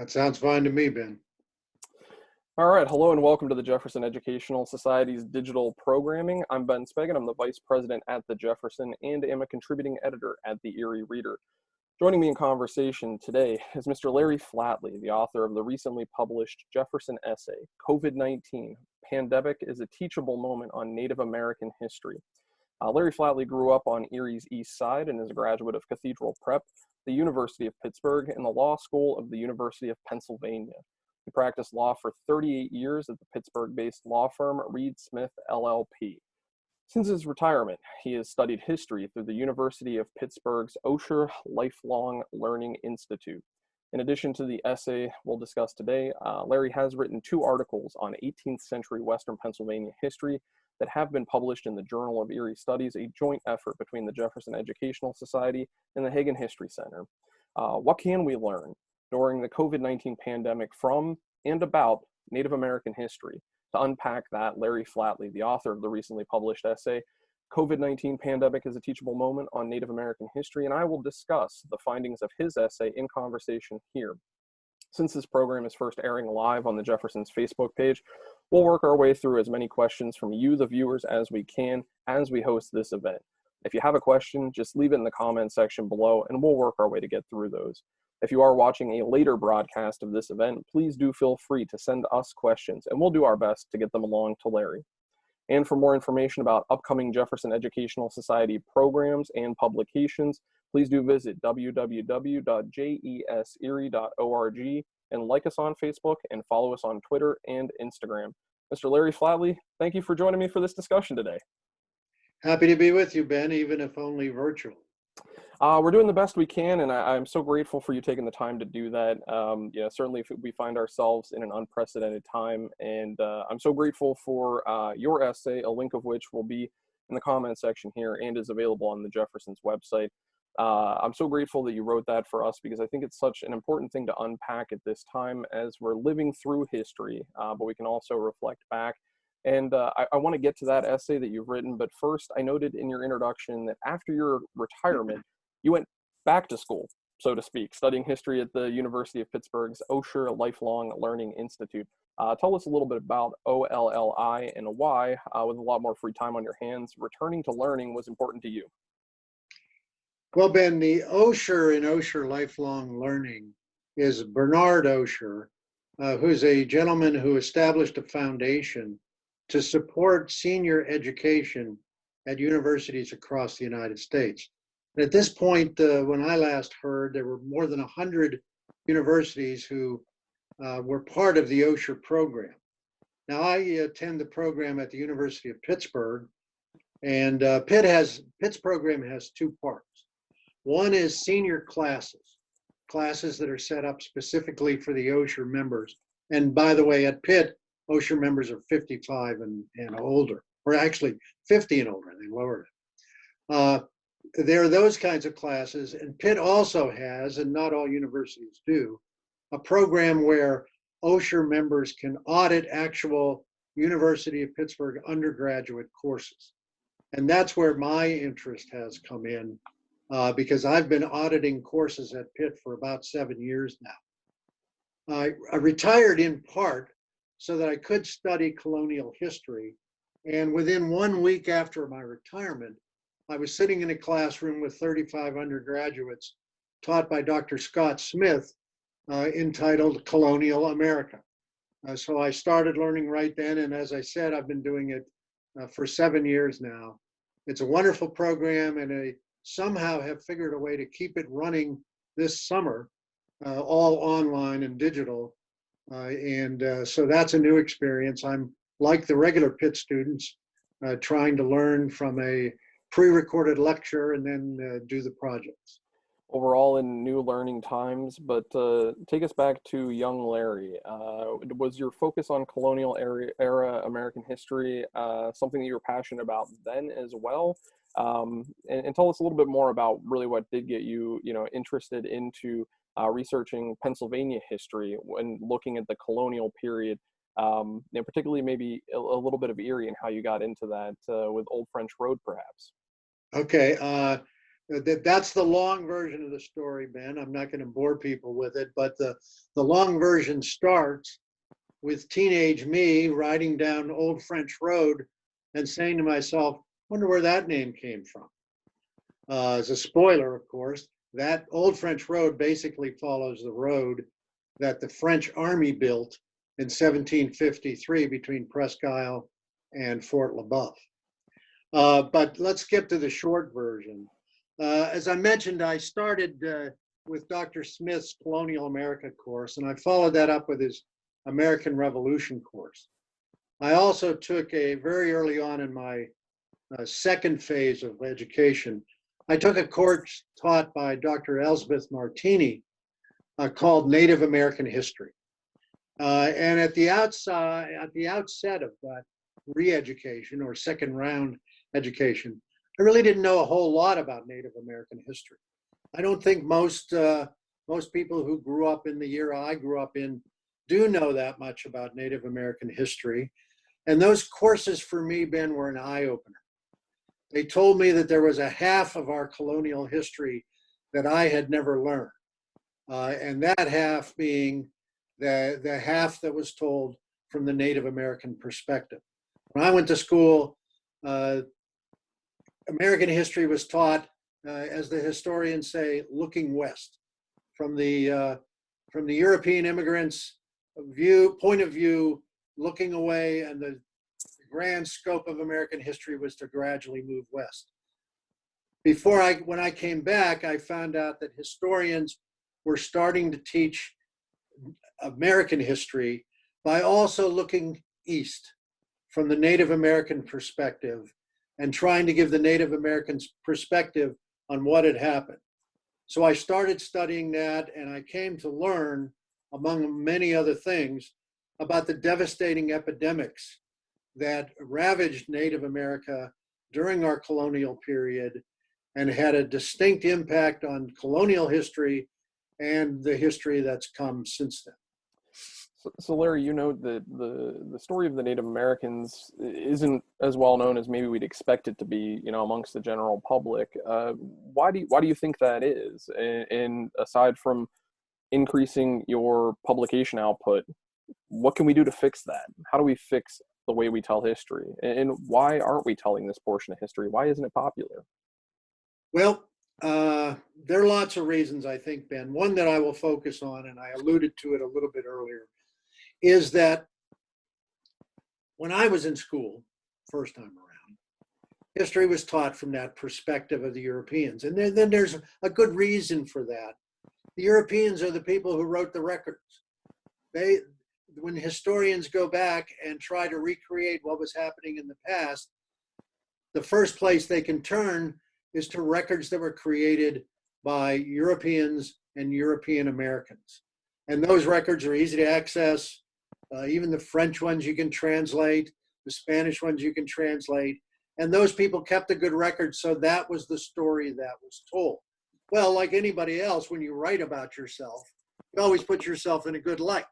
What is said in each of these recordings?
That sounds fine to me, Ben. All right, hello and welcome to the Jefferson Educational Society's digital programming. I'm Ben Speggen. I'm the Vice President at the Jefferson and am a contributing editor at the Erie Reader. Joining me in conversation today is Mr. Larry Flatley, the author of the recently published Jefferson essay, COVID-19, Pandemic is a Teachable Moment on Native American History. Larry Flatley grew up on Erie's East Side and is a graduate of Cathedral Prep, the University of Pittsburgh, and the Law School of the University of Pennsylvania. He practiced law for 38 years at the Pittsburgh-based law firm Reed Smith LLP. Since his retirement, he has studied history through the University of Pittsburgh's Osher Lifelong Learning Institute. In addition to the essay we'll discuss today, Larry has written 2 articles on 18th century Western Pennsylvania history that have been published in the Journal of Erie Studies, a joint effort between the Jefferson Educational Society and the Hagan History Center. What can we learn during the COVID-19 pandemic from and about Native American history? To unpack that, Larry Flatley, the author of the recently published essay, COVID-19 Pandemic is a Teachable Moment on Native American History, and I will discuss the findings of his essay in conversation here. Since this program is first airing live on the Jefferson's Facebook page, we'll work our way through as many questions from you, the viewers, as we can as we host this event. If you have a question, just leave it in the comment section below, and we'll work our way to get through those. If you are watching a later broadcast of this event, please do feel free to send us questions, and we'll do our best to get them along to Larry. And for more information about upcoming Jefferson Educational Society programs and publications, please do visit www.jeserie.org and like us on Facebook and follow us on Twitter and Instagram. Mr. Larry Flatley, thank you for joining me for this discussion today. Happy to be with you, Ben, even if only virtual. We're doing the best we can, and I'm so grateful for you taking the time to do that. Certainly if we find ourselves in an unprecedented time, and I'm so grateful for your essay, a link of which will be in the comment section here and is available on the Jefferson's website. I'm so grateful that you wrote that for us because I think it's such an important thing to unpack at this time as we're living through history, but we can also reflect back. And I want to get to that essay that you've written, but first I noted in your introduction that after your retirement, you went back to school, so to speak, studying history at the University of Pittsburgh's Osher Lifelong Learning Institute. Tell us a little bit about OLLI and why, with a lot more free time on your hands, returning to learning was important to you. Well, Ben, the Osher in Osher Lifelong Learning is Bernard Osher, who's a gentleman who established a foundation to support senior education at universities across the United States. And at this point, when I last heard, there were more than 100 universities who were part of the Osher program. Now, I attend the program at the University of Pittsburgh, and Pitt's program has 2 parts. One is senior classes that are set up specifically for the Osher members. And by the way, at Pitt, Osher members are 55 and older, or actually 50 and older, they lowered it. There are those kinds of classes, and Pitt also has, and not all universities do, a program where Osher members can audit actual University of Pittsburgh undergraduate courses. And that's where my interest has come in, because I've been auditing courses at Pitt for about 7 years now. I retired in part so that I could study colonial history, and within 1 week after my retirement, I was sitting in a classroom with 35 undergraduates taught by Dr. Scott Smith, entitled Colonial America. So I started learning right then, and as I said, I've been doing it for 7 years now. It's a wonderful program, and I somehow have figured a way to keep it running this summer, all online and digital. So that's a new experience. I'm like the regular Pitt students, trying to learn from a pre-recorded lecture and then do the projects. Well, we're all in new learning times, but take us back to young Larry. Was your focus on colonial era American history something that you were passionate about then as well? And tell us a little bit more about really what did get you, interested into researching Pennsylvania history when looking at the colonial period, particularly maybe a little bit of Erie and how you got into that with Old French Road, perhaps. Okay. That's the long version of the story, Ben. I'm not going to bore people with it, but the long version starts with teenage me riding down Old French Road and saying to myself, wonder where that name came from. As a spoiler, of course, that Old French Road basically follows the road that the French army built in 1753 between Presque Isle and Fort Le Boeuf. But let's get to the short version. As I mentioned, I started with Dr. Smith's Colonial America course, and I followed that up with his American Revolution course. I also took very early on in my second phase of education, I took a course taught by Dr. Elspeth Martini called Native American History. And at the outset of that re-education or second round education, I really didn't know a whole lot about Native American history. I don't think most people who grew up in the era I grew up in do know that much about Native American history. And those courses for me, Ben, were an eye-opener. They told me that there was a half of our colonial history that I had never learned. And that half being the half that was told from the Native American perspective. When I went to school, American history was taught, as the historians say, looking west, from the European immigrants' point of view, looking away, and the grand scope of American history was to gradually move west. When I came back, I found out that historians were starting to teach American history by also looking east from the Native American perspective and trying to give the Native Americans perspective on what had happened. So I started studying that, and I came to learn, among many other things, about the devastating epidemics that ravaged Native America during our colonial period and had a distinct impact on colonial history and the history that's come since then. So Larry, you know that the story of the Native Americans isn't as well known as maybe we'd expect it to be, amongst the general public. Why do you think that is? And aside from increasing your publication output, what can we do to fix that? How do we fix the way we tell history? And why aren't we telling this portion of history? Why isn't it popular? Well, there are lots of reasons, I think, Ben. One that I will focus on, and I alluded to it a little bit earlier, is that when I was in school, first time around, history was taught from that perspective of the Europeans. And then there's a good reason for that. The Europeans are the people who wrote the records. When historians go back and try to recreate what was happening in the past, the first place they can turn is to records that were created by Europeans and European Americans. And those records are easy to access. Even the French ones you can translate, the Spanish ones you can translate. And those people kept a good record, so that was the story that was told. Well, like anybody else, when you write about yourself, you always put yourself in a good light.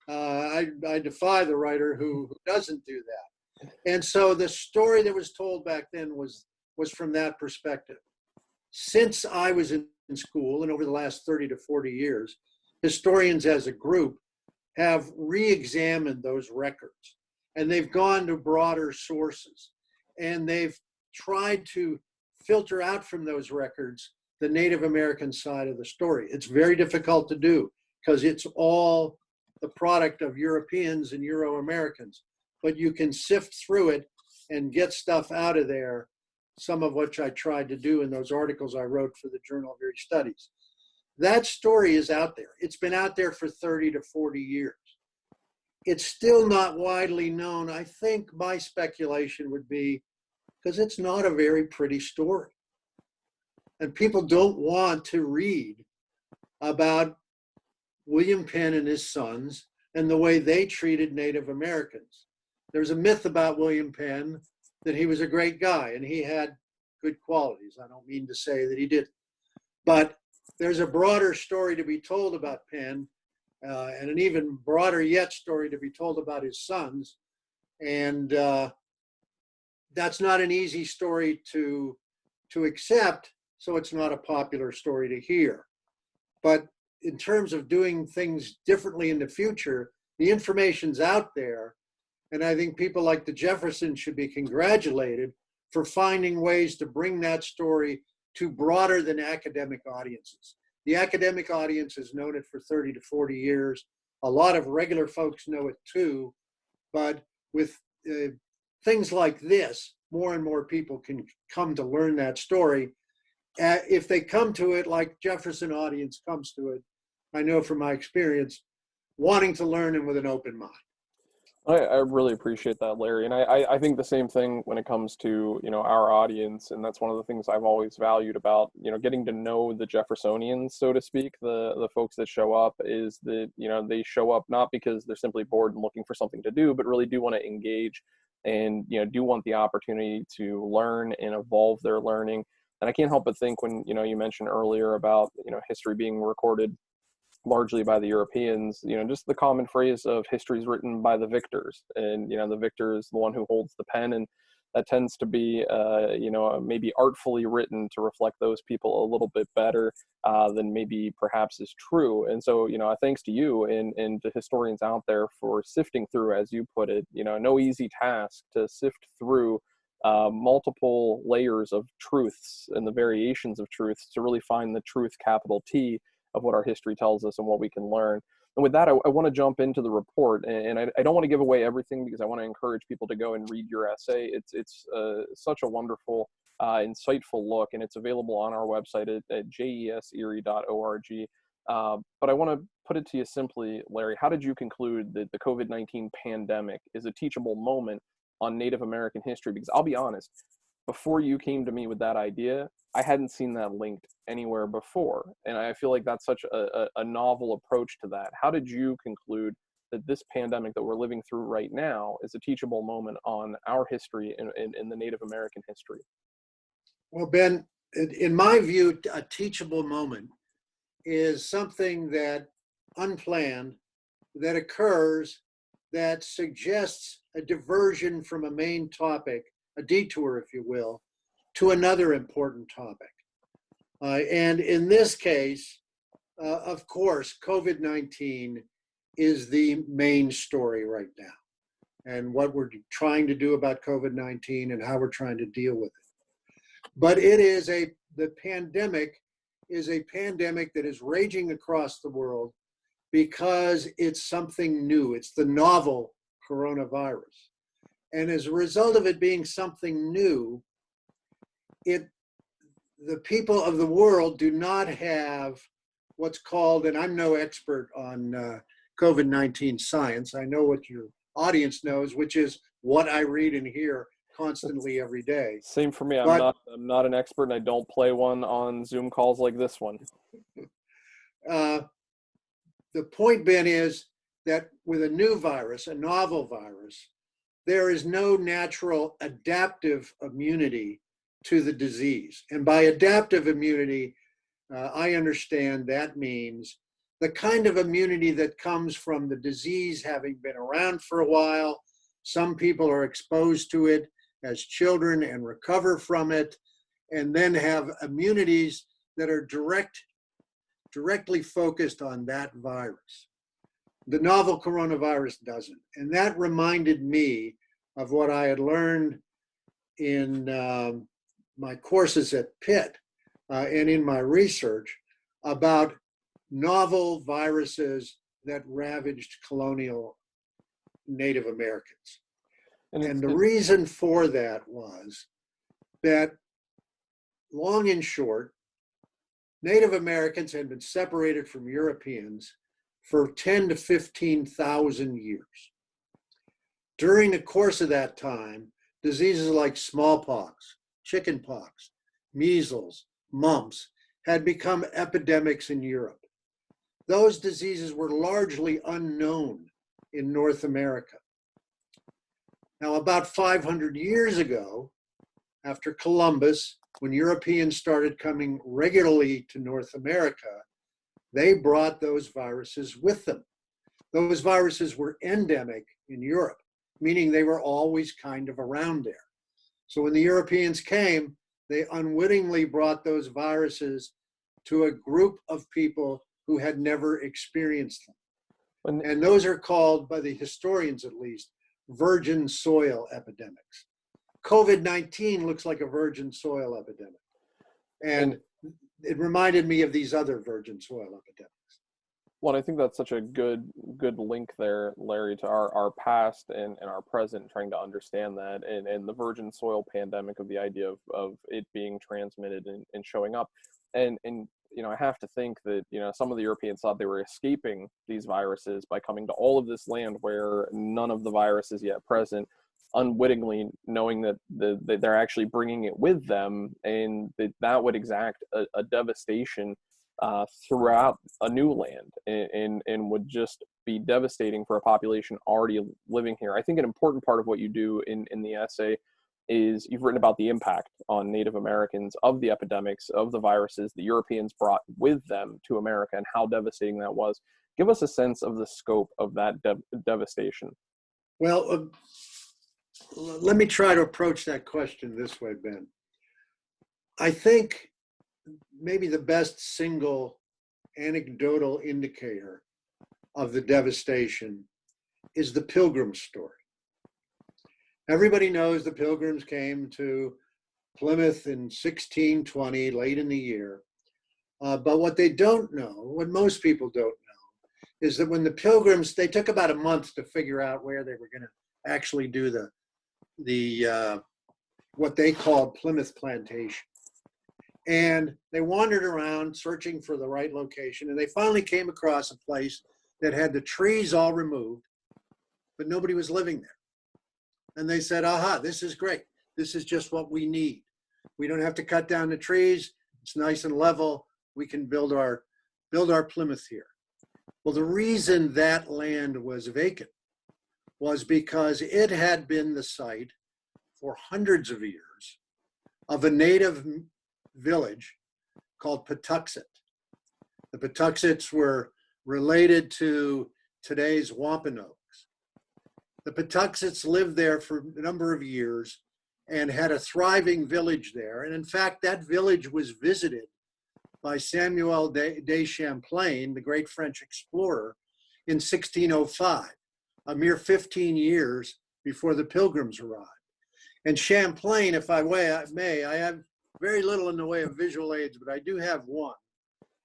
I defy the writer who doesn't do that. And so the story that was told back then was from that perspective. Since I was in school, and over the last 30 to 40 years, historians as a group have re-examined those records, and they've gone to broader sources, and they've tried to filter out from those records the Native American side of the story. It's very difficult to do because it's all the product of Europeans and Euro-Americans, but you can sift through it and get stuff out of there, some of which I tried to do in those articles I wrote for the Journal of Erie Studies. That story is out there. It's been out there for 30 to 40 years. It's still not widely known. I think my speculation would be because it's not a very pretty story. And people don't want to read about William Penn and his sons and the way they treated Native Americans. There's a myth about William Penn that he was a great guy and he had good qualities. I don't mean to say that he didn't. But there's a broader story to be told about Penn, and an even broader yet story to be told about his sons. And that's not an easy story to accept so it's not a popular story to hear. But in terms of doing things differently in the future, the information's out there. And I think people like the Jefferson should be congratulated for finding ways to bring that story to broader than academic audiences. The academic audience has known it for 30 to 40 years. A lot of regular folks know it too, but with things like this, more and more people can come to learn that story. If they come to it like Jefferson audience comes to it, I know from my experience, wanting to learn and with an open mind. I really appreciate that, Larry. And I think the same thing when it comes to, our audience. And that's one of the things I've always valued about, getting to know the Jeffersonians, so to speak, the folks that show up, is that, they show up not because they're simply bored and looking for something to do, but really do want to engage and, do want the opportunity to learn and evolve their learning. And I can't help but think when, you mentioned earlier about, history being recorded largely by the Europeans, just the common phrase of history is written by the victors, and the victor is the one who holds the pen, and that tends to be maybe artfully written to reflect those people a little bit better than maybe perhaps is true. And so thanks to you and to historians out there for sifting through, as you put it, no easy task to sift through multiple layers of truths and the variations of truths to really find the truth, capital T, of what our history tells us and what we can learn. And with that, I want to jump into the report, and I don't want to give away everything because I want to encourage people to go and read your essay. It's such a wonderful, insightful look, and it's available on our website at jeserie.org. But I want to put it to you simply, Larry, how did you conclude that the COVID-19 pandemic is a teachable moment on Native American history? Because I'll be honest, before you came to me with that idea, I hadn't seen that linked anywhere before. And I feel like that's such a novel approach to that. How did you conclude that this pandemic that we're living through right now is a teachable moment on our history in the Native American history? Well, Ben, in my view, a teachable moment is something that unplanned, that occurs, that suggests a diversion from a main topic, a detour, if you will, to another important topic. And in this case, of course, COVID-19 is the main story right now, and what we're trying to do about COVID-19 and how we're trying to deal with it. But the pandemic is a pandemic that is raging across the world because it's something new. It's the novel coronavirus. And as a result of it being something new, the people of the world do not have what's called, and I'm no expert on COVID-19 science, I know what your audience knows, which is what I read and hear constantly every day. Same for me. I'm not an expert, and I don't play one on Zoom calls like this one. The point, Ben, is that with a new virus, a novel virus, there is no natural adaptive immunity to the disease. And by adaptive immunity, I understand that means the kind of immunity that comes from the disease having been around for a while. Some people are exposed to it as children and recover from it, and then have immunities that are directly focused on that virus. The novel coronavirus doesn't. And that reminded me of what I had learned in my courses at Pitt and in my research about novel viruses that ravaged colonial Native Americans. And the reason for that was that, long and short, Native Americans had been separated from Europeans for 10 to 15,000 years. During the course of that time, diseases like smallpox, chickenpox, measles, mumps had become epidemics in Europe. Those diseases were largely unknown in North America. Now, about 500 years ago, after Columbus, when Europeans started coming regularly to North America, they brought those viruses with them. Those viruses were endemic in Europe, meaning they were always kind of around there. So when the Europeans came, they unwittingly brought those viruses to a group of people who had never experienced them. And those are called, by the historians at least, virgin soil epidemics. COVID-19 looks like a virgin soil epidemic. And it reminded me of these other virgin soil epidemics. Well, I think that's such a good link there, Larry, to our past and our present, trying to understand that, and the virgin soil pandemic, of the idea of it being transmitted and showing up. And you know, I have to think that, you know, some of the Europeans thought they were escaping these viruses by coming to all of this land where none of the virus is yet present, unwittingly knowing that they're actually bringing it with them, and that would exact a devastation throughout a new land, and would just be devastating for a population already living here. I think an important part of what you do in the essay is you've written about the impact on Native Americans of the epidemics, of the viruses the Europeans brought with them to America, and how devastating that was. Give us a sense of the scope of that devastation. Well, let me try to approach that question this way, Ben. I think maybe the best single anecdotal indicator of the devastation is the Pilgrim story. Everybody knows the Pilgrims came to Plymouth in 1620, late in the year. But what they don't know, what most people don't know, is that when the Pilgrims, they took about a month to figure out where they were going to actually do the what they called Plymouth Plantation. And they wandered around searching for the right location, and they finally came across a place that had the trees all removed, but nobody was living there. And they said, aha, this is great. This is just what we need. We don't have to cut down the trees. It's nice and level. We can build our Plymouth here. Well, the reason that land was vacant was because it had been the site for hundreds of years of a native village called Patuxet. The Patuxets were related to today's Wampanoags. The Patuxets lived there for a number of years and had a thriving village there. And in fact, that village was visited by Samuel de Champlain, the great French explorer, in 1605, a mere 15 years before the Pilgrims arrived. And Champlain, if I may, I have very little in the way of visual aids, but I do have one.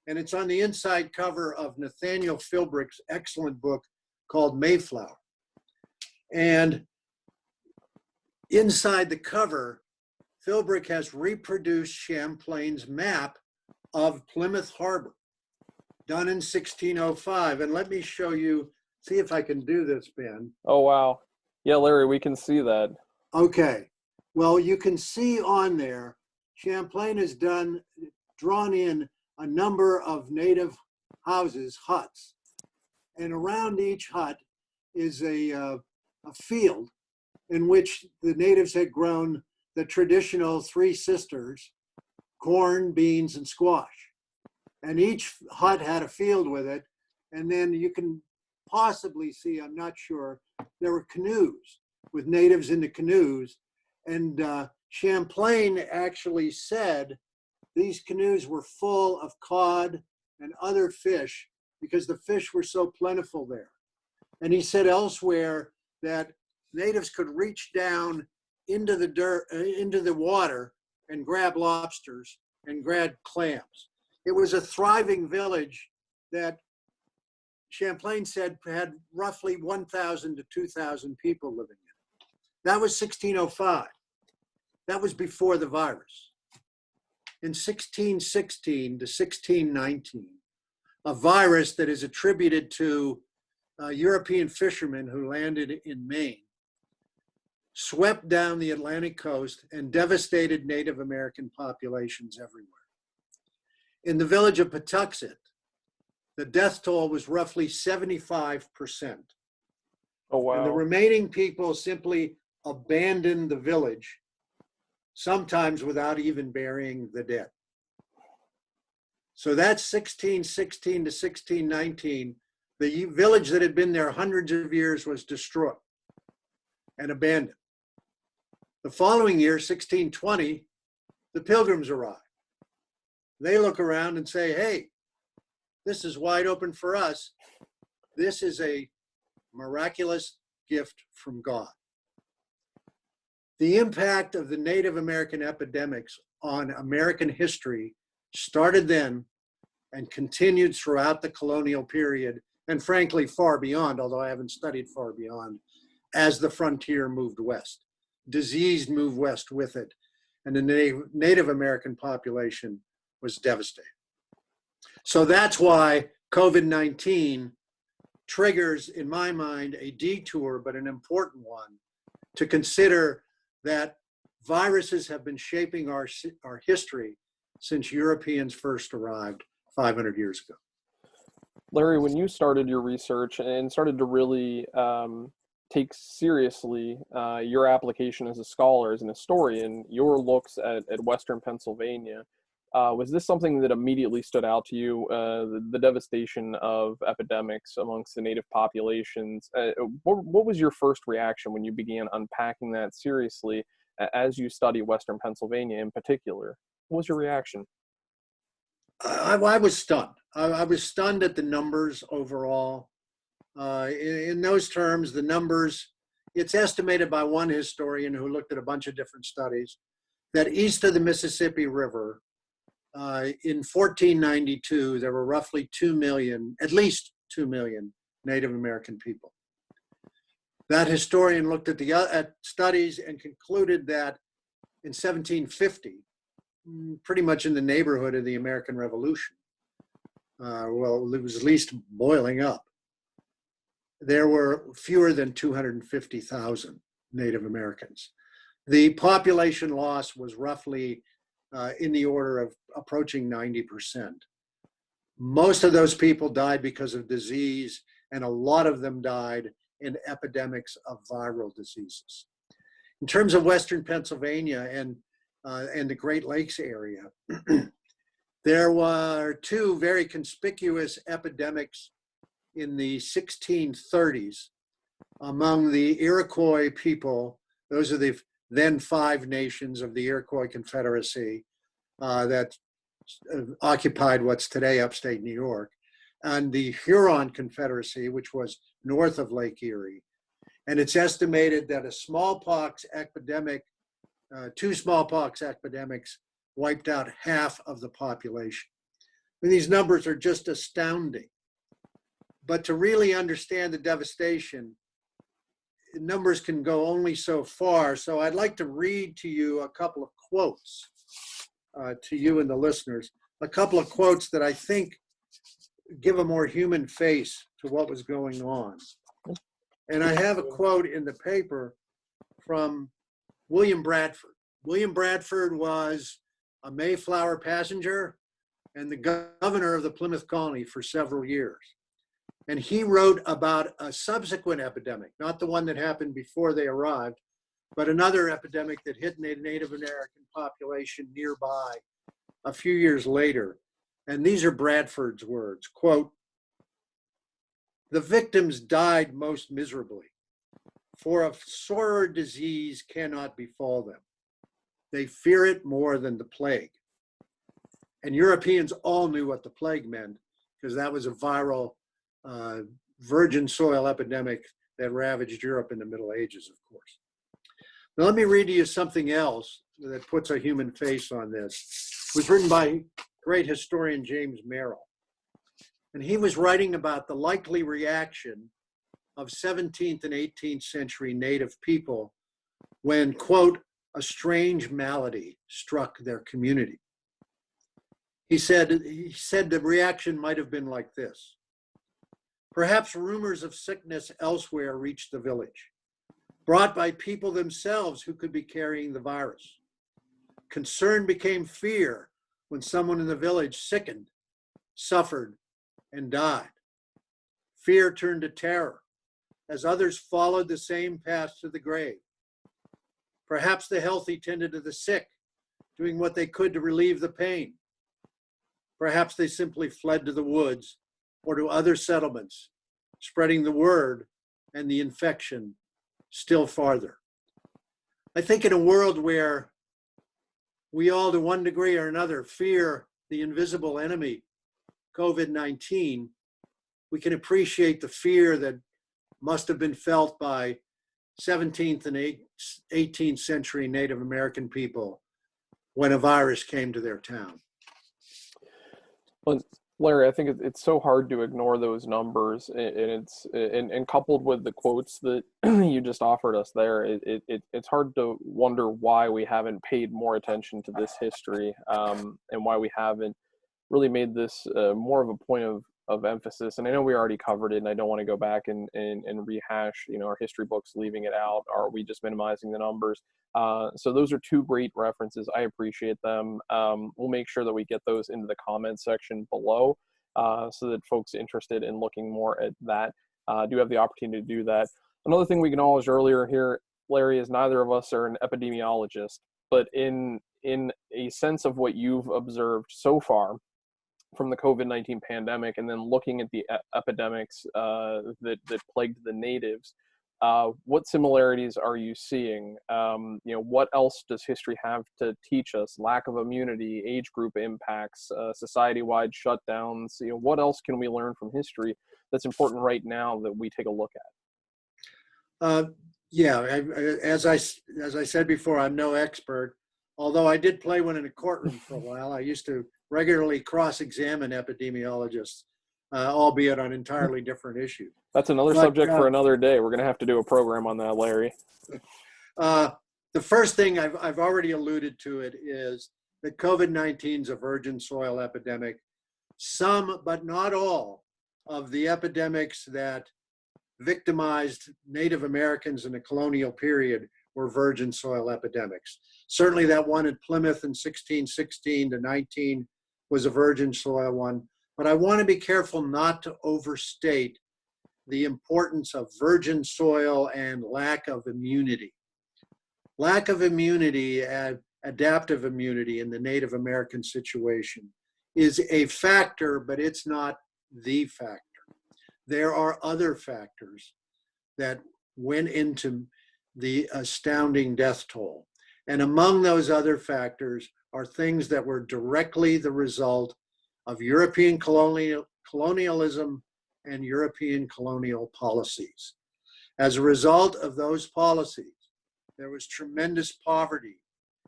And it's on the inside cover of Nathaniel Philbrick's excellent book called Mayflower. And inside the cover, Philbrick has reproduced Champlain's map of Plymouth Harbor, done in 1605. And let me show you, see if I can do this, Ben. Oh, wow. Yeah, Larry, we can see that. Okay. Well, you can see on there, Champlain has drawn in a number of native houses, huts. And around each hut is a field in which the natives had grown the traditional three sisters, corn, beans, and squash. And each hut had a field with it. And then you can possibly see, I'm not sure, there were canoes with natives in the canoes. And Champlain actually said these canoes were full of cod and other fish because the fish were so plentiful there. And he said elsewhere that natives could reach down into the dirt, into the water, and grab lobsters and grab clams. It was a thriving village that Champlain said had roughly 1,000 to 2,000 people living in it. That was 1605. That was before the virus. In 1616 to 1619, a virus that is attributed to European fishermen who landed in Maine swept down the Atlantic coast and devastated Native American populations everywhere. In the village of Patuxet, the death toll was roughly 75%. Oh, wow. And the remaining people simply abandoned the village, sometimes without even burying the dead. So that's 1616 to 1619. The village that had been there hundreds of years was destroyed and abandoned. The following year, 1620, The Pilgrims arrive. They look around and say, hey, this is wide open for us. This is a miraculous gift from God. The impact of the Native American epidemics on American history started then and continued throughout the colonial period, and frankly, far beyond, although I haven't studied far beyond, as the frontier moved west. Disease moved west with it, and the Native American population was devastated. So that's why COVID-19 triggers, in my mind, a detour, but an important one, to consider that viruses have been shaping our history since Europeans first arrived 500 years ago. Larry, when you started your research and started to really take seriously your application as a scholar, as an historian, your looks at Western Pennsylvania, was this something that immediately stood out to you, the devastation of epidemics amongst the native populations? What was your first reaction when you began unpacking that seriously as you study Western Pennsylvania in particular? What was your reaction? I was stunned. I was stunned at the numbers overall. In those terms, the numbers, it's estimated by one historian who looked at a bunch of different studies, that east of the Mississippi River, in 1492, there were roughly 2 million, at least 2 million Native American people. That historian looked at studies and concluded that in 1750, pretty much in the neighborhood of the American Revolution, well, it was at least boiling up, there were fewer than 250,000 Native Americans. The population loss was roughly in the order of approaching 90%. Most of those people died because of disease, and a lot of them died in epidemics of viral diseases. In terms of Western Pennsylvania and the Great Lakes area, there were two very conspicuous epidemics in the 1630s among the Iroquois people. Those are the then 5 nations of the Iroquois Confederacy that occupied what's today upstate New York, and the Huron Confederacy, which was north of Lake Erie. And it's estimated that a smallpox epidemic, 2 smallpox epidemics, wiped out half of the population. And these numbers are just astounding. But to really understand the devastation, numbers can go only so far. So I'd like to read to you a couple of quotes to you and the listeners, a couple of quotes that I think give a more human face to what was going on. And I have a quote in the paper from William Bradford. William Bradford was a Mayflower passenger and the governor of the Plymouth colony for several years. And he wrote about a subsequent epidemic, not the one that happened before they arrived, but another epidemic that hit the Native American population nearby a few years later. And these are Bradford's words, quote, "The victims died most miserably, for a sorer disease cannot befall them. They fear it more than the plague." And Europeans all knew what the plague meant, because that was a viral virgin soil epidemic that ravaged Europe in the Middle Ages, of course. Now, let me read to you something else that puts a human face on this. It was written by great historian James Merrill. And he was writing about the likely reaction of 17th and 18th century native people when, quote, "a strange malady struck their community." He said the reaction might have been like this. "Perhaps rumors of sickness elsewhere reached the village, brought by people themselves who could be carrying the virus. Concern became fear when someone in the village sickened, suffered, and died. Fear turned to terror as others followed the same path to the grave. Perhaps the healthy tended to the sick, doing what they could to relieve the pain. Perhaps they simply fled to the woods or to other settlements, spreading the word and the infection still farther." I think in a world where we all, to one degree or another, fear the invisible enemy, COVID-19, we can appreciate the fear that must have been felt by 17th and 18th century Native American people when a virus came to their town. Well, Larry, I think it's so hard to ignore those numbers, and coupled with the quotes that you just offered us there, it's hard to wonder why we haven't paid more attention to this history, and why we haven't really made this more of a point of emphasis. And I know we already covered it, and I don't want to go back and rehash, our history books, leaving it out. Are we just minimizing the numbers? So those are two great references. I appreciate them. We'll make sure that we get those into the comments section below, so that folks interested in looking more at that do have the opportunity to do that. Another thing we acknowledged earlier here, Larry, is neither of us are an epidemiologist, but in a sense of what you've observed so far from the COVID-19 pandemic, and then looking at the epidemics that plagued the natives, what similarities are you seeing? What else does history have to teach us? Lack of immunity, age group impacts, society-wide shutdowns. What else can we learn from history that's important right now that we take a look at? As I said before, I'm no expert. Although I did play one in a courtroom for a while. I used to regularly cross-examine epidemiologists, albeit on entirely different issues. That's another subject for another day. We're going to have to do a program on that, Larry. The first thing I've already alluded to it is that COVID-19 is a virgin soil epidemic. Some, but not all, of the epidemics that victimized Native Americans in the colonial period were virgin soil epidemics. Certainly that one at Plymouth in 1616 to 19 was a virgin soil one. But I want to be careful not to overstate the importance of virgin soil and lack of immunity. Lack of immunity, adaptive immunity in the Native American situation is a factor, but it's not the factor. There are other factors that went into the astounding death toll. And among those other factors are things that were directly the result of European colonialism and European colonial policies. As a result of those policies, there was tremendous poverty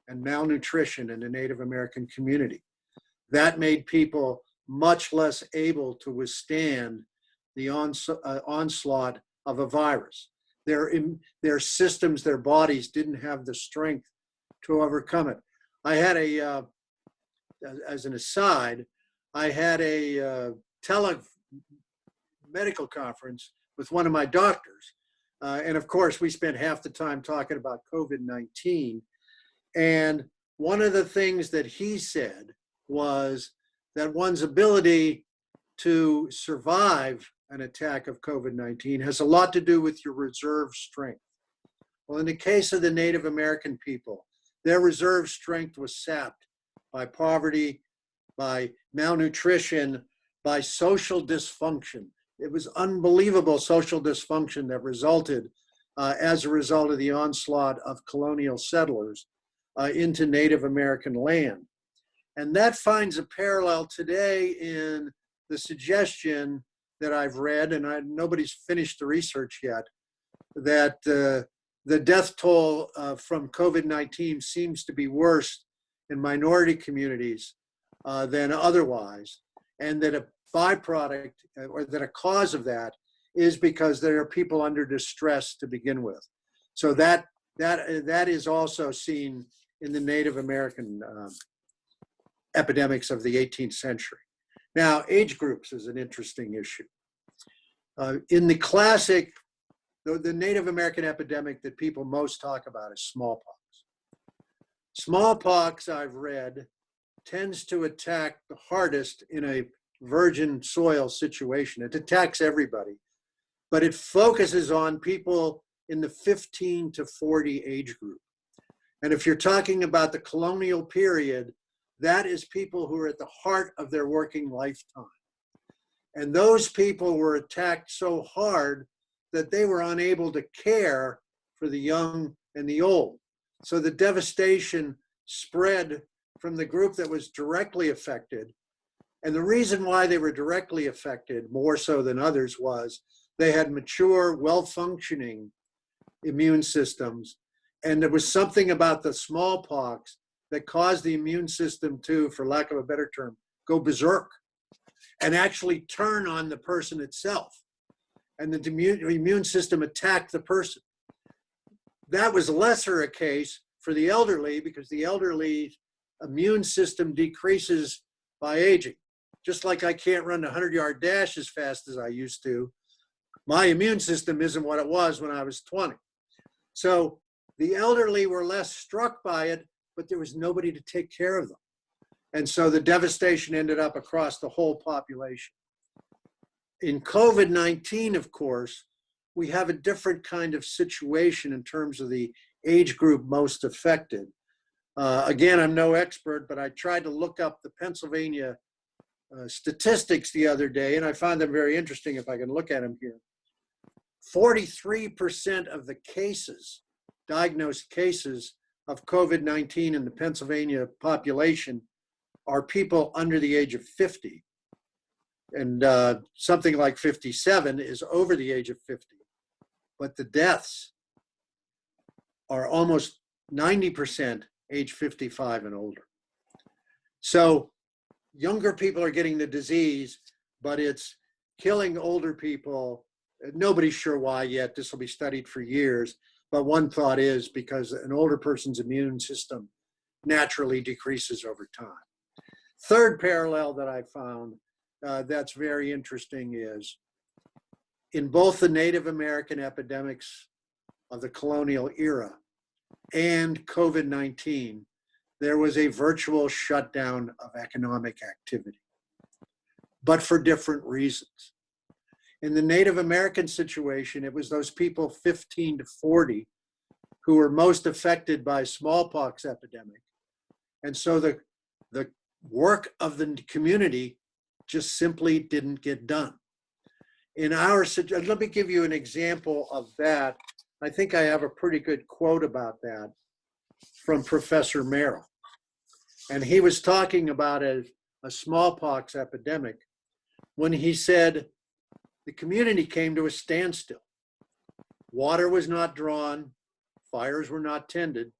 and malnutrition in the Native American community. That made people much less able to withstand the onslaught of a virus. Their systems, their bodies didn't have the strength to overcome it. I had as an aside, I had a medical conference with one of my doctors. And of course, we spent half the time talking about COVID-19. And one of the things that he said was that one's ability to survive an attack of COVID-19 has a lot to do with your reserve strength. Well, in the case of the Native American people, their reserve strength was sapped by poverty, by malnutrition, by social dysfunction. It was unbelievable social dysfunction that resulted as a result of the onslaught of colonial settlers into Native American land. And that finds a parallel today in the suggestion that I've read, and nobody's finished the research yet, that the death toll from COVID-19 seems to be worse in minority communities than otherwise, and that a byproduct or that a cause of that is because there are people under distress to begin with. So that is also seen in the Native American epidemics of the 18th century. Now, age groups is an interesting issue. In the classic, the Native American epidemic that people most talk about is smallpox. Smallpox, I've read, tends to attack the hardest in a virgin soil situation. It attacks everybody, but it focuses on people in the 15 to 40 age group. And if you're talking about the colonial period, that is people who are at the heart of their working lifetime. And those people were attacked so hard that they were unable to care for the young and the old. So the devastation spread from the group that was directly affected. And the reason why they were directly affected more so than others was they had mature, well-functioning immune systems. And there was something about the smallpox that caused the immune system to, for lack of a better term, go berserk and actually turn on the person itself. And the immune system attacked the person. That was lesser a case for the elderly because the elderly immune system decreases by aging. Just like I can't run the 100-yard dash as fast as I used to, my immune system isn't what it was when I was 20. So the elderly were less struck by it, but there was nobody to take care of them. And so the devastation ended up across the whole population. In COVID-19, of course, we have a different kind of situation in terms of the age group most affected. Again, I'm no expert, but I tried to look up the Pennsylvania statistics the other day, and I found them very interesting if I can look at them here. 43% of the cases, diagnosed cases of COVID-19 in the Pennsylvania population are people under the age of 50. And something like 57 is over the age of 50. But the deaths are almost 90% age 55 and older. So younger people are getting the disease, but it's killing older people. Nobody's sure why yet. This will be studied for years. But one thought is because an older person's immune system naturally decreases over time. Third parallel that I found that's very interesting is in both the Native American epidemics of the colonial era and COVID-19, there was a virtual shutdown of economic activity, but for different reasons. In the Native American situation, it was those people 15 to 40 who were most affected by smallpox epidemic. And so the work of the community just simply didn't get done. In our situation, let me give you an example of that. I think I have a pretty good quote about that from Professor Merrill. And he was talking about a smallpox epidemic when he said the community came to a standstill. Water was not drawn, fires were not tended,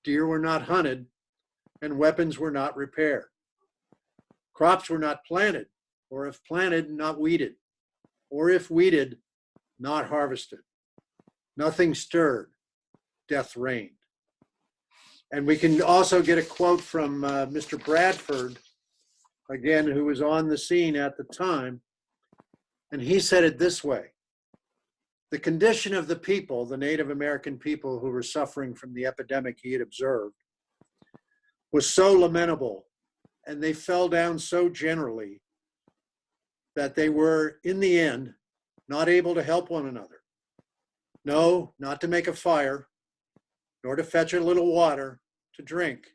deer were not hunted, and weapons were not repaired. Crops were not planted, or if planted, not weeded, or if weeded, not harvested. Nothing stirred, death reigned. And we can also get a quote from Mr. Bradford, again, who was on the scene at the time. And he said it this way: the condition of the people, the Native American people who were suffering from the epidemic he had observed, was so lamentable, and they fell down so generally that they were, in the end, not able to help one another. No, not to make a fire, nor to fetch a little water to drink,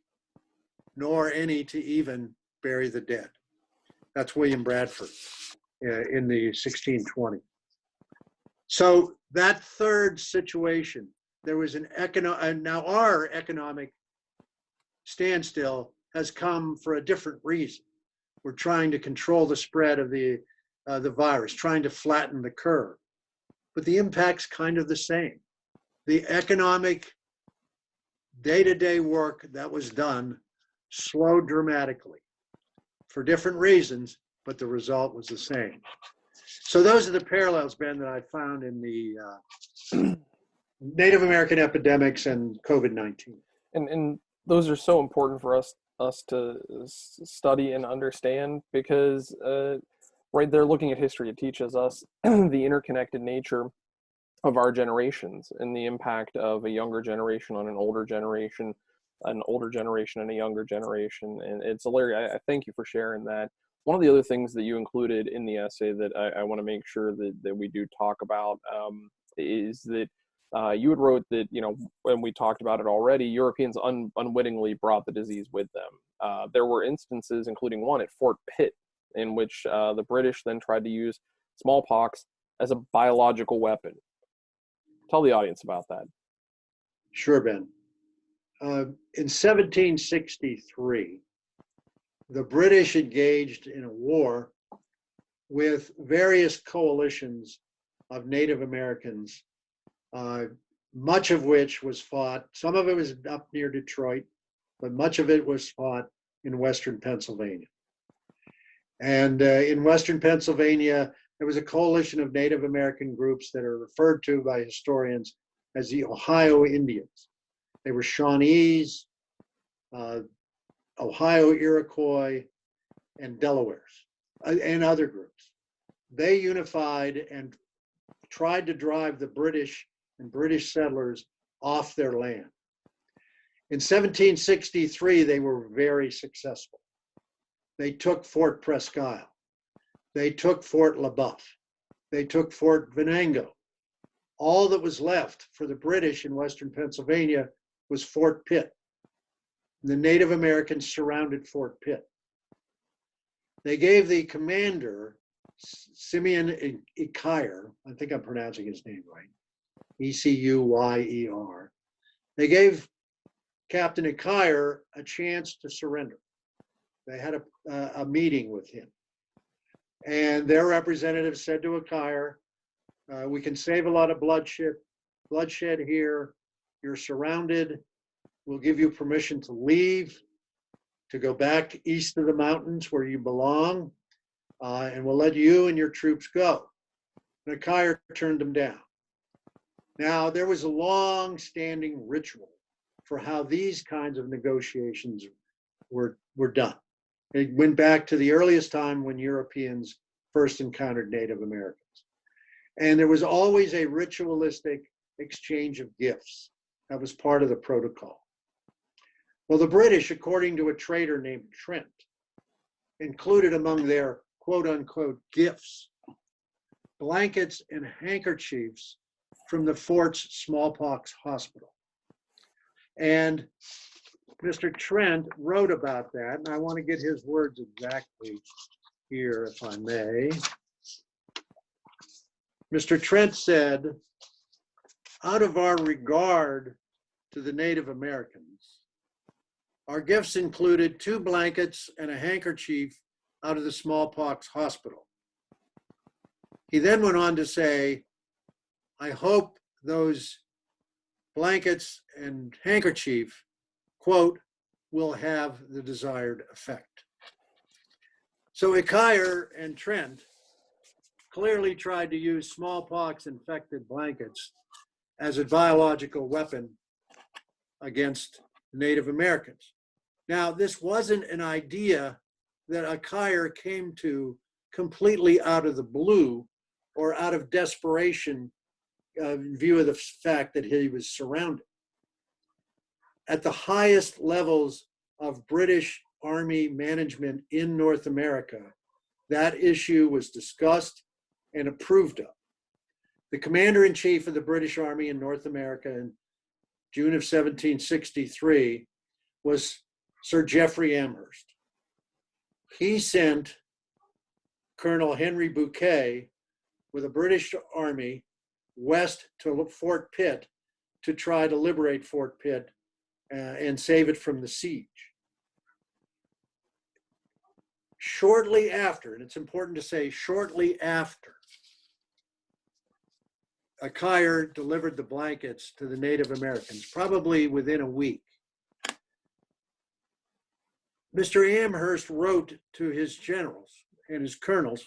nor any to even bury the dead. That's William Bradford in the 1620. So that third situation, there was an economic, now our economic standstill has come for a different reason. We're trying to control the spread of the virus, trying to flatten the curve. But the impact's kind of the same. The economic day-to-day work that was done slowed dramatically for different reasons, but the result was the same. So those are the parallels, Ben, that I found in the Native American epidemics and COVID-19. And those are so important for us to study and understand because right there, looking at history, it teaches us the interconnected nature of our generations and the impact of a younger generation on an older generation and a younger generation. And it's Larry, I thank you for sharing that. One of the other things that you included in the essay that I want to make sure that we do talk about is that you had wrote that, you know, when we talked about it already, Europeans unwittingly brought the disease with them. There were instances, including one at Fort Pitt, in which the British then tried to use smallpox as a biological weapon. Tell the audience about that. Sure, Ben. In 1763, the British engaged in a war with various coalitions of Native Americans, much of which was fought, some of it was up near Detroit, but much of it was fought in Western Pennsylvania. And in Western Pennsylvania, there was a coalition of Native American groups that are referred to by historians as the Ohio Indians. They were Shawnees, Ohio Iroquois, and Delawares, and other groups. They unified and tried to drive the British and British settlers off their land. In 1763, they were very successful. They took Fort Presque Isle. They took Fort LaBeouf. They took Fort Venango. All that was left for the British in Western Pennsylvania was Fort Pitt. The Native Americans surrounded Fort Pitt. They gave the commander, Simeon Ecuyer, I think I'm pronouncing his name right, Ecuyer. They gave Captain Ecuyer a chance to surrender. They had a meeting with him. And their representative said to Ecuyer, we can save a lot of bloodshed here. You're surrounded. We'll give you permission to leave, to go back east of the mountains where you belong, and we'll let you and your troops go. And Ecuyer turned them down. Now, there was a long-standing ritual for how these kinds of negotiations were done. It went back to the earliest time when Europeans first encountered Native Americans. And there was always a ritualistic exchange of gifts. That was part of the protocol. Well, the British, according to a trader named Trent, included among their quote unquote gifts, blankets and handkerchiefs from the fort's smallpox hospital. And Mr. Trent wrote about that, and I want to get his words exactly here, if I may. Mr. Trent said, out of our regard to the Native Americans, our gifts included 2 blankets and a handkerchief out of the smallpox hospital. He then went on to say, I hope those blankets and handkerchief, quote, will have the desired effect. So Ecuyer and Trent clearly tried to use smallpox-infected blankets as a biological weapon against Native Americans. Now, this wasn't an idea that Ecuyer came to completely out of the blue or out of desperation in view of the fact that he was surrounded. At the highest levels of British Army management in North America, that issue was discussed and approved of. The commander-in-chief of the British Army in North America in June of 1763 was Sir Geoffrey Amherst. He sent Colonel Henry Bouquet with the British Army west to Fort Pitt to try to liberate Fort Pitt and save it from the siege. Shortly after, and it's important to say shortly after, Ecuyer delivered the blankets to the Native Americans, probably within a week. Mr. Amherst wrote to his generals and his colonels,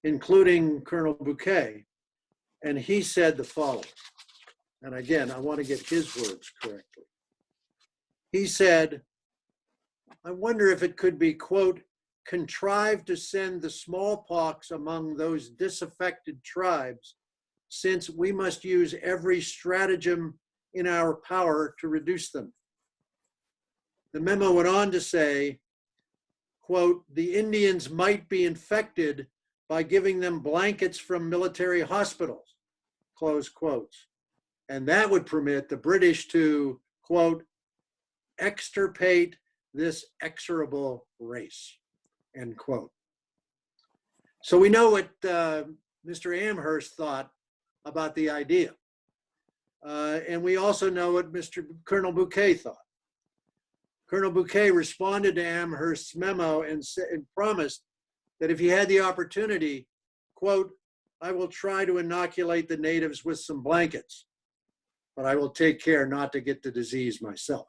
including Colonel Bouquet, and he said the following. And again, I want to get his words correctly. He said, I wonder if it could be, quote, contrived to send the smallpox among those disaffected tribes, since we must use every stratagem in our power to reduce them. The memo went on to say, quote, the Indians might be infected by giving them blankets from military hospitals, close quotes. And that would permit the British to, quote, extirpate this execrable race, end quote. So we know what Mr. Amherst thought about the idea. And we also know what Colonel Bouquet thought. Colonel Bouquet responded to Amherst's memo and promised that if he had the opportunity, quote, "I will try to inoculate the natives with some blankets, but I will take care not to get the disease myself."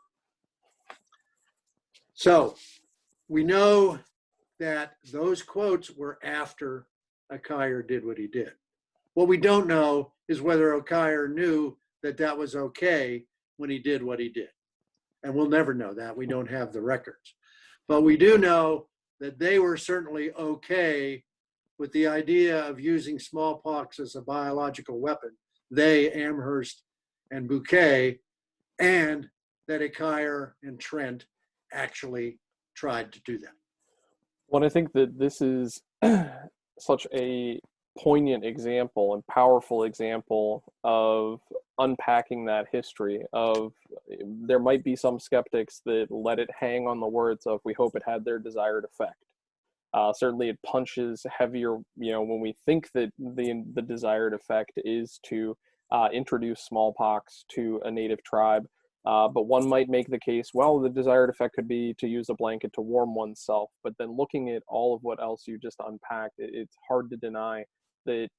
So we know that those quotes were after Okier did what he did. What we don't know is whether Okier knew that that was okay when he did what he did. And we'll never know that. We don't have the records. But we do know that they were certainly okay with the idea of using smallpox as a biological weapon. They, Amherst and Bouquet, and that Okier and Trent actually tried to do that. Well, I think that this is such a poignant example and powerful example of unpacking that history of there might be some skeptics that let it hang on the words of we hope it had their desired effect. Certainly it punches heavier, when we think that the desired effect is to introduce smallpox to a native tribe. But one might make the case, well, the desired effect could be to use a blanket to warm oneself. But then looking at all of what else you just unpacked, it's hard to deny that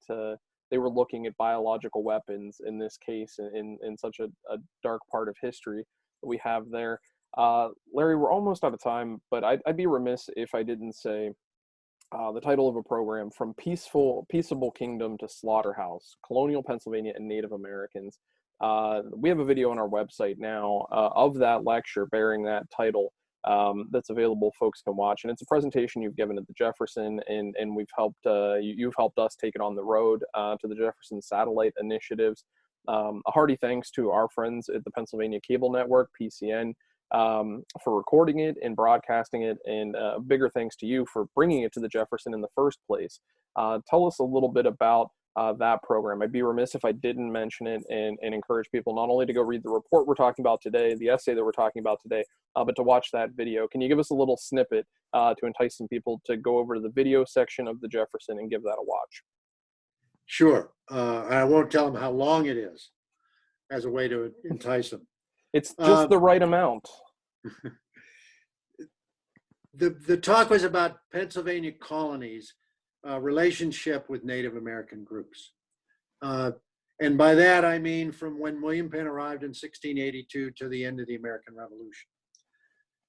they were looking at biological weapons in this case in such a dark part of history that we have there. Larry, we're almost out of time, but I'd be remiss if I didn't say the title of a program, From Peaceable Kingdom to Slaughterhouse, Colonial Pennsylvania and Native Americans. We have a video on our website now of that lecture bearing that title that's available. Folks can watch, and it's a presentation you've given at the Jefferson, and we've helped you've helped us take it on the road to the Jefferson satellite initiatives. A hearty thanks to our friends at the Pennsylvania Cable Network, PCN, for recording it and broadcasting it, and bigger thanks to you for bringing it to the Jefferson in the first place. Tell us a little bit about that program. I'd be remiss if I didn't mention it and encourage people not only to go read the report we're talking about today, the essay that we're talking about today, but to watch that video. Can you give us a little snippet to entice some people to go over to the video section of the Jefferson and give that a watch? Sure. I won't tell them how long it is as a way to entice them. It's just the right amount. The talk was about Pennsylvania colonies' relationship with Native American groups. And by that, I mean from when William Penn arrived in 1682 to the end of the American Revolution.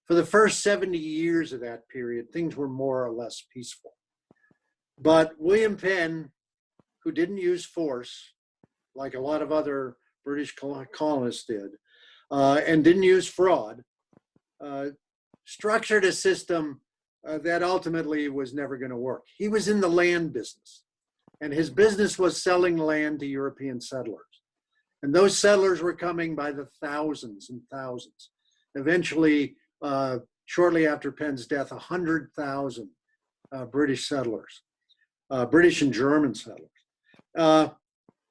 For the first 70 years of that period, things were more or less peaceful. But William Penn, who didn't use force like a lot of other British colonists did, and didn't use fraud, structured a system that ultimately was never going to work. He was in the land business, and his business was selling land to European settlers. And those settlers were coming by the thousands and thousands. Eventually, shortly after Penn's death, 100,000 British settlers, British and German settlers.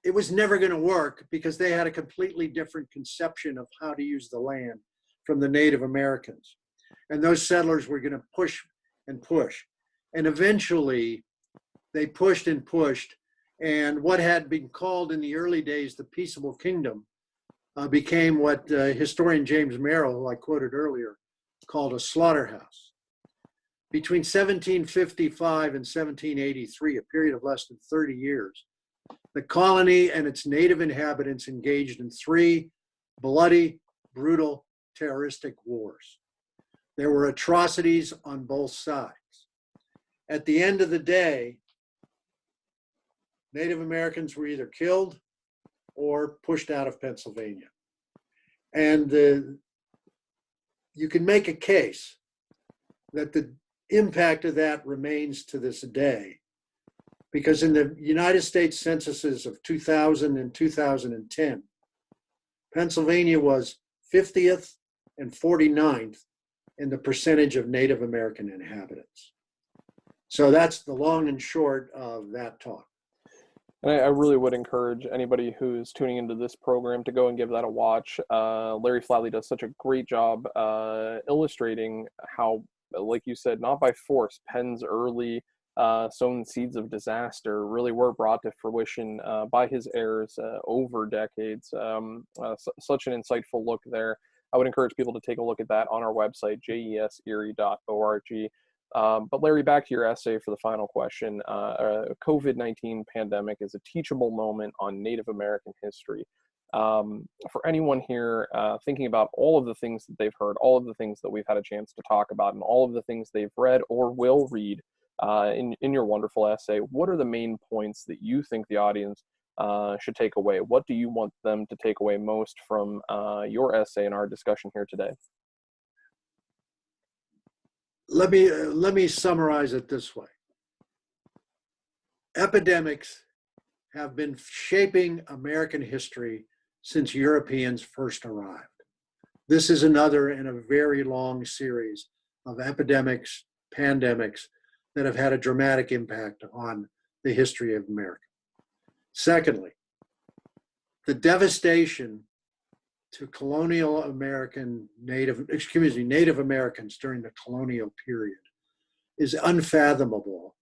It was never going to work because they had a completely different conception of how to use the land from the Native Americans. And those settlers were going to push and push. And eventually they pushed and pushed. And what had been called in the early days the Peaceable Kingdom became what historian James Merrill, who I quoted earlier, called a slaughterhouse. Between 1755 and 1783, a period of less than 30 years, the colony and its native inhabitants engaged in 3 bloody, brutal, terroristic wars. There were atrocities on both sides. At the end of the day, Native Americans were either killed or pushed out of Pennsylvania. And you can make a case that the impact of that remains to this day. Because in the United States censuses of 2000 and 2010, Pennsylvania was 50th and 49th in the percentage of Native American inhabitants. So that's the long and short of that talk. And I really would encourage anybody who's tuning into this program to go and give that a watch. Larry Flatley does such a great job illustrating how, like you said, not by force, Penn's early sown seeds of disaster really were brought to fruition by his heirs over decades. Such an insightful look there. I would encourage people to take a look at that on our website, jeserie.org. But Larry, back to your essay for the final question. COVID-19 pandemic is a teachable moment on Native American history. For anyone here thinking about all of the things that they've heard, all of the things that we've had a chance to talk about, and all of the things they've read or will read in your wonderful essay, what are the main points that you think the audience should take away? What do you want them to take away most from your essay and our discussion here today? Let me summarize it this way. Epidemics have been shaping American history since Europeans first arrived. This is another in a very long series of epidemics, pandemics that have had a dramatic impact on the history of America. Secondly, the devastation to colonial American Native Americans during the colonial period is unfathomable.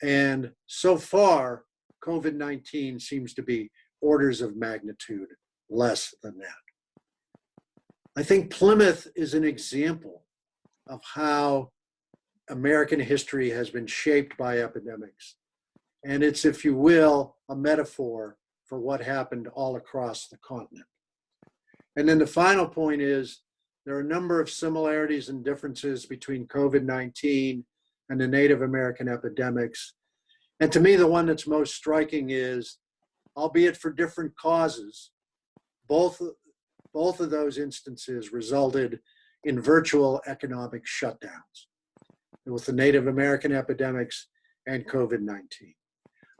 And so far, COVID-19 seems to be orders of magnitude less than that. I think Plymouth is an example of how American history has been shaped by epidemics. And it's, if you will, a metaphor for what happened all across the continent. And then the final point is there are a number of similarities and differences between COVID-19 and the Native American epidemics. And to me, the one that's most striking is, albeit for different causes, both of those instances resulted in virtual economic shutdowns with the Native American epidemics and COVID-19.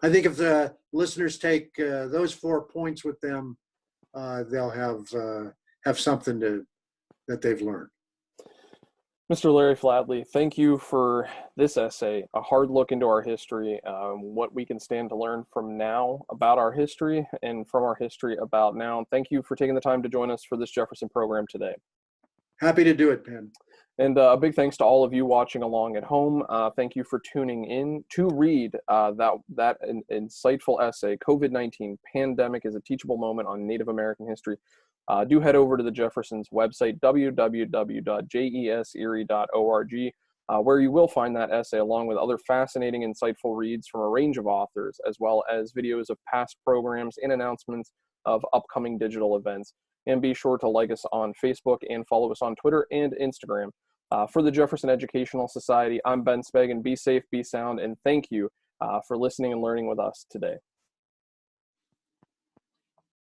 I think if the listeners take those 4 points with them, they'll have something that they've learned. Mr. Larry Flatley, thank you for this essay, a hard look into our history, what we can stand to learn from now about our history and from our history about now. Thank you for taking the time to join us for this Jefferson program today. Happy to do it, Penn. And a big thanks to all of you watching along at home. Thank you for tuning in to read that insightful essay, COVID-19 Pandemic is a Teachable Moment on Native American History. Do head over to the Jefferson's website, www.jeserie.org, where you will find that essay along with other fascinating, insightful reads from a range of authors, as well as videos of past programs and announcements of upcoming digital events. And be sure to like us on Facebook and follow us on Twitter and Instagram. For the Jefferson Educational Society, I'm Ben Speggen. Be safe, be sound, and thank you for listening and learning with us today.